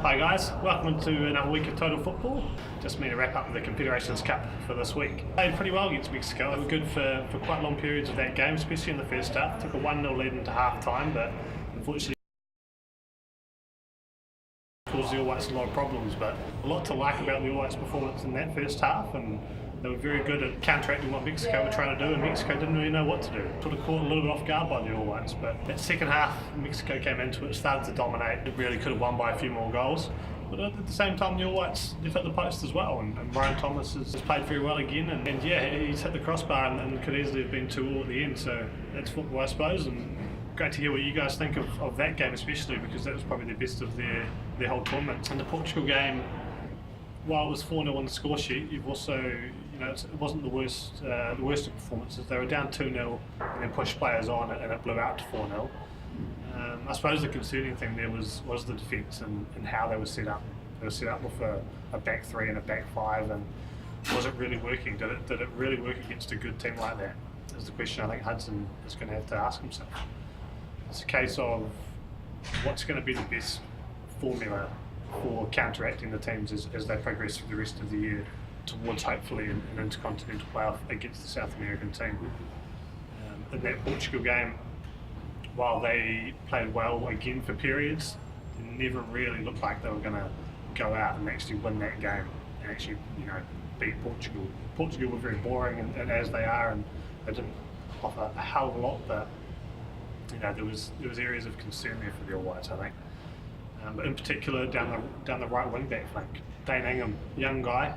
Hi guys, welcome to another week of Total Football. Just me to wrap up the Confederations Cup for this week. Played pretty well against Mexico. They were good for quite long periods of that game, especially in the first half. Took a 1-0 lead into half time, but unfortunately caused the All Whites a lot of problems. But a lot to like about the All Whites' performance in that first half, and they were very good at counteracting what Mexico were trying to do, and Mexico didn't really know what to do. Sort of caught a little bit off guard by the All Whites, but that second half, Mexico came into it, started to dominate. It really could have won by a few more goals. But at the same time, the All Whites, they've hit the post as well, and Brian Thomas has played very well again, and yeah, he's hit the crossbar and could easily have been 2-2 at the end, so that's football, I suppose. And great to hear what you guys think of that game, especially because that was probably the best of their whole tournament. And the Portugal game, while it was 4-0 on the score sheet, you've also, it wasn't the worst of performances. They were down 2-0 and then pushed players on and it blew out to 4-0. I suppose the concerning thing there was the defence and how they were set up. They were set up with a back three and a back five, and was it really working? Did it really work against a good team like that? Is the question I think Hudson is going to have to ask himself. It's a case of what's going to be the best formula for counteracting the teams as they progress through the rest of the year towards hopefully an intercontinental playoff against the South American team. In that Portugal game, while they played well again for periods, it never really looked like they were going to go out and actually win that game and actually beat Portugal. Portugal were very boring and as they are, and they didn't offer a hell of a lot, but there was areas of concern there for the All Whites, I think. But in particular, down the right wing back flank, Dane Ingham, young guy.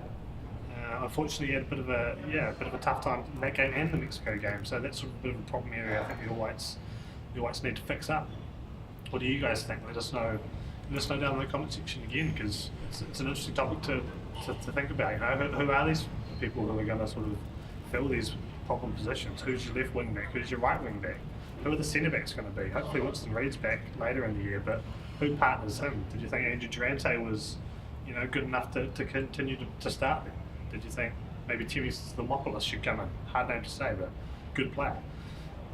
Unfortunately, he had a bit of a tough time in that game and the Mexico game. So that's sort of a bit of a problem area. I think the All Whites need to fix up. What do you guys think? Let us know down in the comment section again, because it's an interesting topic to think about. Who are these people who are going to sort of fill these problem positions? Who's your left wing back? Who's your right wing back? Who are the centre backs going to be? Hopefully Winston Reid's back later in the year, but who partners him? Did you think Andrew Durante was good enough to continue to start there? Did you think maybe Timmy Stamopoulos should come in? Hard name to say, but good player.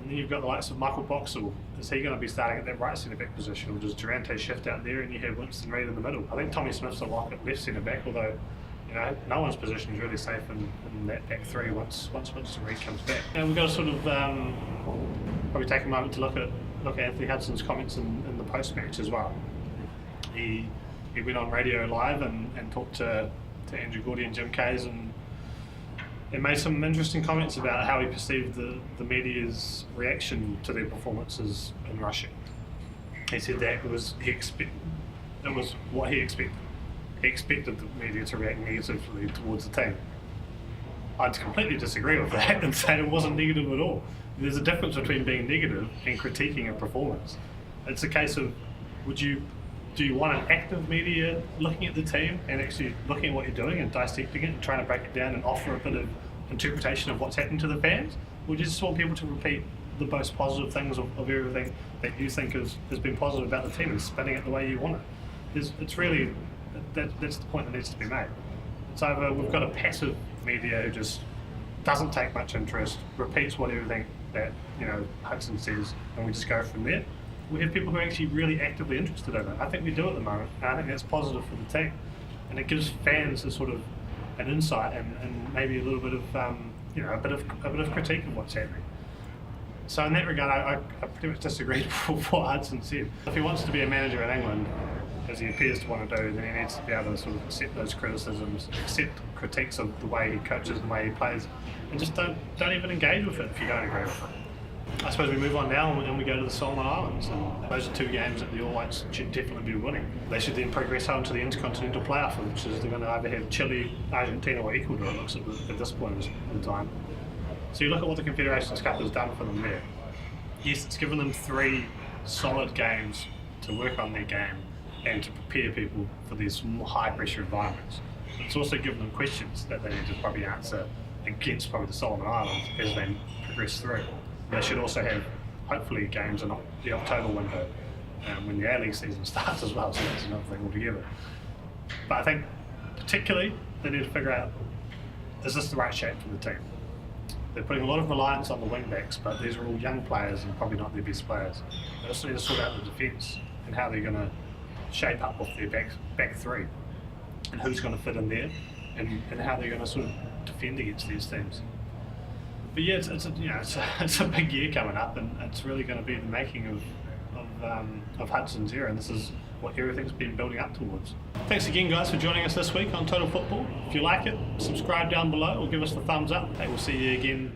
And then you've got the likes of Michael Boxall. Is he going to be starting at that right centre back position, or does Durante shift out there and you have Winston Reid in the middle? I think Tommy Smith's a lock at left centre back, although no one's position is really safe in that back three once Winston Reid comes back. And we've got to sort of probably take a moment to look at Anthony Hudson's comments in the post match as well. He went on radio live and talked to Andrew Gordy and Jim Kays and made some interesting comments about how he perceived the media's reaction to their performances in Russia. He said that it was what he expected. He expected the media to react negatively towards the team. I'd completely disagree with that and say it wasn't negative at all. There's a difference between being negative and critiquing a performance. It's a case of do you want an active media looking at the team and actually looking at what you're doing and dissecting it and trying to break it down and offer a bit of interpretation of what's happening to the fans? Or do you just want people to repeat the most positive things of everything that you think has been positive about the team and spinning it the way you want it? It's really, that's the point that needs to be made. It's either we've got a passive media who just doesn't take much interest, repeats everything that Hudson says, and we just go from there. We have people who are actually really actively interested in it. I think we do at the moment, and I think that's positive for the team, and it gives fans a sort of an insight and maybe a little bit of a bit of critique of what's happening. So in that regard, I pretty much disagreed with what Hudson said. If he wants to be a manager in England, as he appears to want to do, then he needs to be able to sort of accept those criticisms, accept critiques of the way he coaches and the way he plays, and just don't even engage with it if you don't agree with it. I suppose we move on now and we go to the Solomon Islands, and those are two games that the All Whites should definitely be winning. They should then progress on to the intercontinental playoff, which is they're going to either have Chile, Argentina or Ecuador, it looks at this point in time. So you look at what the Confederations Cup has done for them there. Yes, it's given them 3 solid games to work on their game and to prepare people for these high pressure environments. It's also given them questions that they need to probably answer against probably the Solomon Islands as they progress through. They should also have, hopefully, games in the October window when the A-League season starts as well, so that's another thing altogether. But I think, particularly, they need to figure out, is this the right shape for the team? They're putting a lot of reliance on the wing-backs, but these are all young players and probably not their best players. They also need to sort out the defence and how they're going to shape up with their back three, and who's going to fit in there, and how they're going to sort of defend against these teams. But yeah, it's a big year coming up, and it's really going to be the making of Hudson's era, and this is what everything's been building up towards. Thanks again, guys, for joining us this week on Total Football. If you like it, subscribe down below or give us the thumbs up. We'll see you again